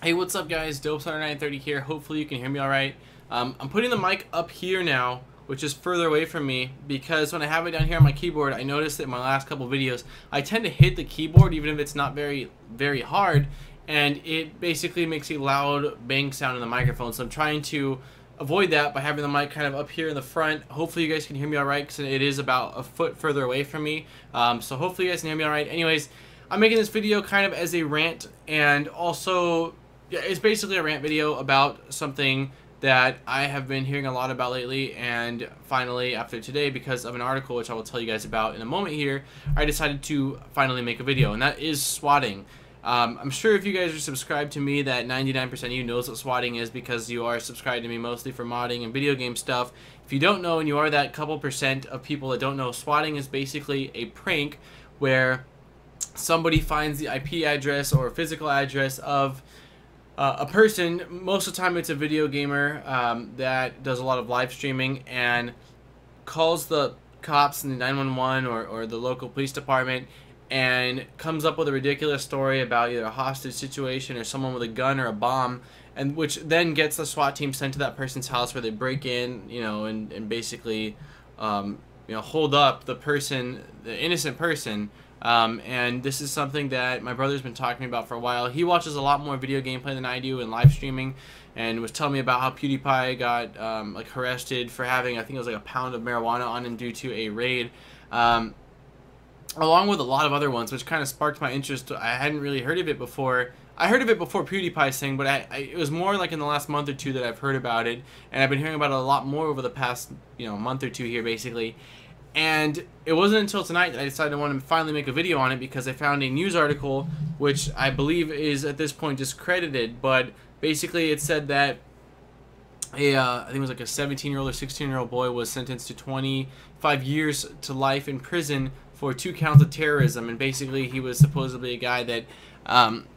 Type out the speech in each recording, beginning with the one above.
Hey, what's up, guys? Dopes930 here. Hopefully you can hear me all right. I'm putting the mic up here now, which is further away from me, because when I have it down here on my keyboard, I noticed that in my last couple videos, I tend to hit the keyboard even if it's not very hard, and it basically makes a loud bang sound in the microphone. So I'm trying to avoid that by having the mic kind of up here in the front. Hopefully you guys can hear me all right, because it is about a foot further away from me. So hopefully you guys can hear me all right. Anyways, I'm making this video kind of as a rant, and also, yeah, it's basically a rant video about something that I have been hearing a lot about lately, and finally, after today, because of an article which I will tell you guys about in a moment here, I decided to finally make a video, and that is swatting. I'm sure if you guys are subscribed to me that 99% of you knows what swatting is, because you are subscribed to me mostly for modding and video game stuff. If you don't know, and you are that couple percent of people that don't know, swatting is basically a prank where somebody finds the IP address or physical address of a person. Most of the time it's a video gamer that does a lot of live streaming and calls the cops and the 911 or the local police department and comes up with a ridiculous story about either a hostage situation or someone with a gun or a bomb, and which then gets the SWAT team sent to that person's house, where they break in, and basically hold up the person, the innocent person. And this is something that my brother's been talking about for a while. He watches a lot more video gameplay than I do and live streaming, and was telling me about how PewDiePie got like arrested for having, I think it was like a pound of marijuana on him due to a raid, along with a lot of other ones, which kind of sparked my interest. I hadn't really heard of it before. I heard of it before PewDiePie's thing, but it was more like in the last month or two that I've heard about it, and I've been hearing about it a lot more over the past month or two here, basically. And it wasn't until tonight that I decided I wanted to finally make a video on it, because I found a news article which I believe is at this point discredited, but basically it said that I think it was like a 17-year-old or 16-year-old boy was sentenced to 25 years to life in prison for 2 counts of terrorism, and basically he was supposedly a guy that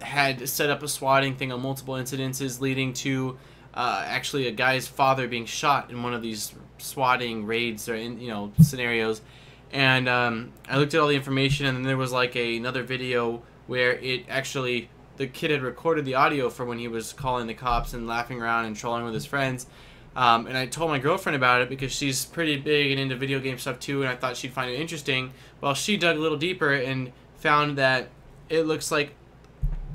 had set up a swatting thing on multiple incidences, leading to actually a guy's father being shot in one of these swatting raids or scenarios. And I looked at all the information, and then there was like another video where it actually, the kid had recorded the audio for when he was calling the cops and laughing around and trolling with his friends. And I told my girlfriend about it because she's pretty big and into video game stuff too, and I thought she'd find it interesting. Well, she dug a little deeper and found that it looks like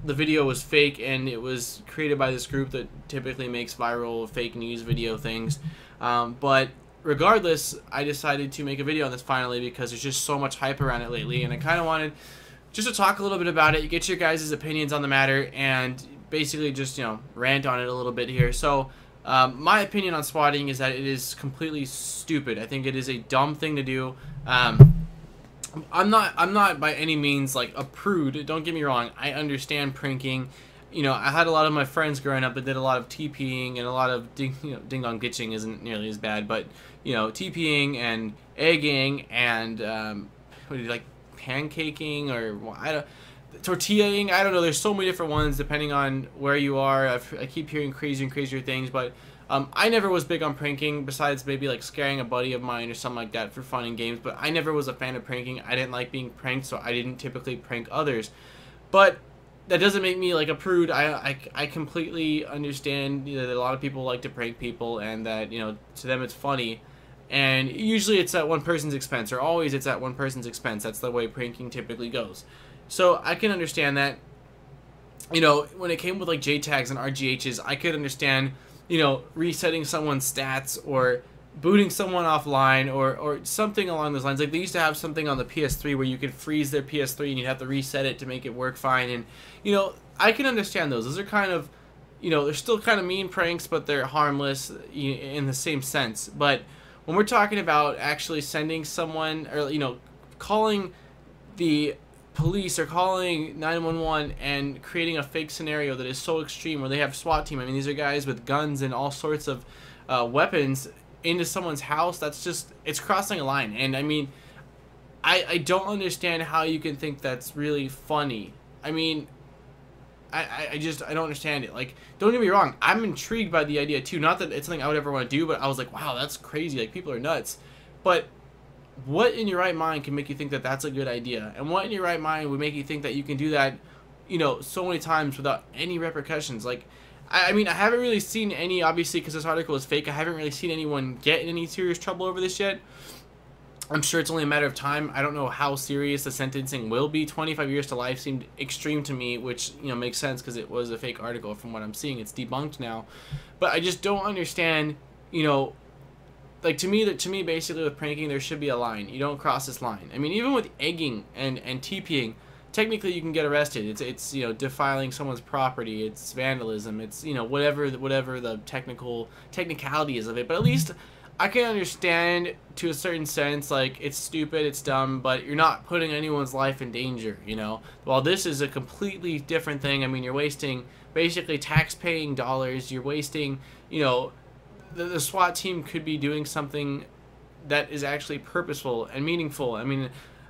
the video was fake, and it was created by this group that typically makes viral fake news video things. But regardless, I decided to make a video on this finally, because there's just so much hype around it lately, and I kind of wanted just to talk a little bit about it, get your guys' opinions on the matter, and basically just rant on it a little bit here. So my opinion on swatting is that it is completely stupid. I think it is a dumb thing to do. I'm not by any means like a prude, don't get me wrong. I understand pranking. I had a lot of my friends growing up that did a lot of TPing and a lot of ding-dong ditching isn't nearly as bad, but TPing and egging and what do you like, pancaking, or tortillaing, I don't know. There's so many different ones depending on where you are. I keep hearing crazier and crazier things, but I never was big on pranking, besides maybe like scaring a buddy of mine or something like that for fun and games, but I never was a fan of pranking. I didn't like being pranked, so I didn't typically prank others. But that doesn't make me like a prude. I completely understand that a lot of people like to prank people, and that to them it's funny, and usually it's at one person's expense, or always it's at one person's expense. That's the way pranking typically goes. So I can understand that. When it came with like JTAGs and RGHs, I could understand resetting someone's stats or booting someone offline or something along those lines. Like they used to have something on the PS3 where you could freeze their PS3 and you'd have to reset it to make it work fine. And I can understand those. Those are kind of they're still kind of mean pranks, but they're harmless in the same sense. But when we're talking about actually sending someone, or calling the police or calling 911 and creating a fake scenario that is so extreme, where they have SWAT team. I mean, these are guys with guns and all sorts of weapons into someone's house. That's just, it's crossing a line. And I mean, I don't understand how you can think that's really funny. I mean, I don't understand it. Like, don't get me wrong, I'm intrigued by the idea too. Not that it's something I would ever want to do, but I was like, wow, that's crazy. Like, people are nuts. But what in your right mind can make you think that that's a good idea? And what in your right mind would make you think that you can do that you know, so many times without any repercussions. Like, I mean, I haven't really seen any, obviously, because this article is fake, I haven't really seen anyone get in any serious trouble over this yet. I'm sure it's only a matter of time. I don't know how serious the sentencing will be. 25 years to life seemed extreme to me, which, you know, makes sense because it was a fake article from what I'm seeing. It's debunked now. But I just don't understand, you know, like, to me, basically, with pranking, there should be a line. You don't cross this line. I mean, even with egging and TPing, technically you can get arrested. It's you know, defiling someone's property. It's vandalism. It's, you know, whatever the technicality is of it. But at least I can understand to a certain sense, like, it's stupid, it's dumb, but you're not putting anyone's life in danger, you know? While this is a completely different thing. I mean, you're wasting basically tax-paying dollars. You're wasting, you know, the SWAT team could be doing something that is actually purposeful and meaningful. I mean,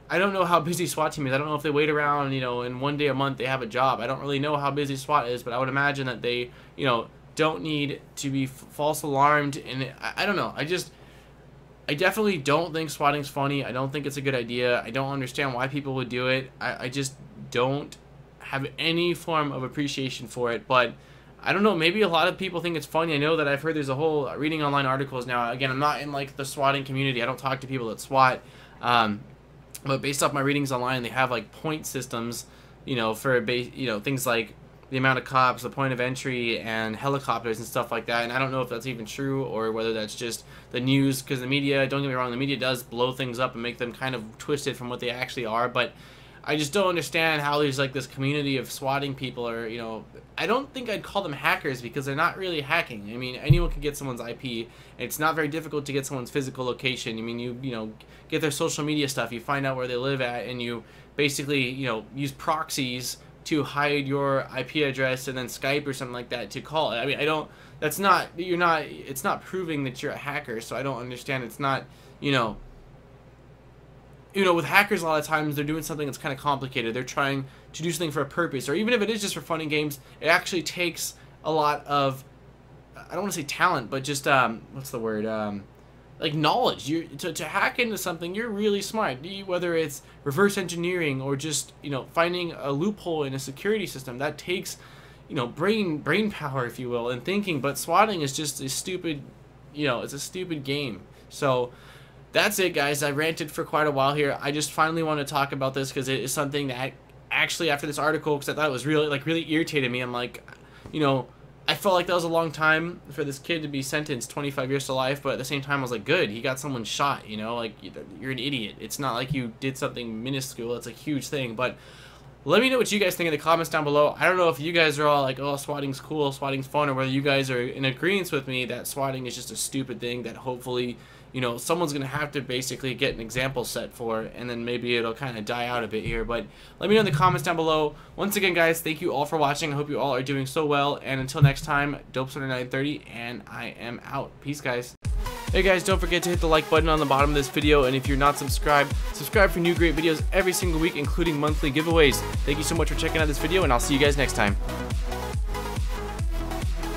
I don't know how busy SWAT team is. I don't know if they wait around, you know, and one day a month they have a job. I don't really know how busy SWAT is, but I would imagine that they, you know, don't need to be false alarmed. And I don't know. I definitely don't think swatting's funny. I don't think it's a good idea. I don't understand why people would do it. I just don't have any form of appreciation for it. But I don't know, maybe a lot of people think it's funny. I know that I've heard there's a whole reading online articles now. Again, I'm not in like the swatting community. I don't talk to people that swat. But based off my readings online, they have like point systems, you know, for you know, things like the amount of cops, the point of entry, and helicopters and stuff like that. And I don't know if that's even true or whether that's just the news, because the media, don't get me wrong, the media does blow things up and make them kind of twisted from what they actually are. But I just don't understand how there's like this community of swatting people, or, you know, I don't think I'd call them hackers because they're not really hacking. I mean, anyone can get someone's IP. It's not very difficult to get someone's physical location. I mean, you know, get their social media stuff, you find out where they live at, and you basically, you know, use proxies to hide your IP address and then Skype or something like that to call it. I mean, it's not proving that you're a hacker, so I don't understand. It's not, you know, with hackers, a lot of times they're doing something that's kind of complicated. They're trying to do something for a purpose, or even if it is just for fun and games, it actually takes a lot of, I don't want to say talent, but just, what's the word, like knowledge. To hack into something, you're really smart. Whether it's reverse engineering or just, you know, finding a loophole in a security system, that takes, you know, brain power, if you will, and thinking. But swatting is just a stupid, you know, it's a stupid game. So that's it, guys. I ranted for quite a while here. I just finally want to talk about this because it is something that actually, after this article, because I thought it was really irritated me. I'm like, you know, I felt like that was a long time for this kid to be sentenced 25 years to life, but at the same time I was like, good, he got someone shot, you know, like, you're an idiot. It's not like you did something minuscule. It's a huge thing. But let me know what you guys think in the comments down below. I don't know if you guys are all like, oh, swatting's cool, swatting's fun, or whether you guys are in agreement with me that swatting is just a stupid thing that hopefully, you know, someone's going to have to basically get an example set for, and then maybe it'll kind of die out a bit here. But let me know in the comments down below. Once again, guys, thank you all for watching. I hope you all are doing so well. And until next time, Dopes930, and I am out. Peace, guys. Hey guys, don't forget to hit the like button on the bottom of this video, and if you're not subscribed, subscribe for new great videos every single week, including monthly giveaways. Thank you so much for checking out this video, and I'll see you guys next time.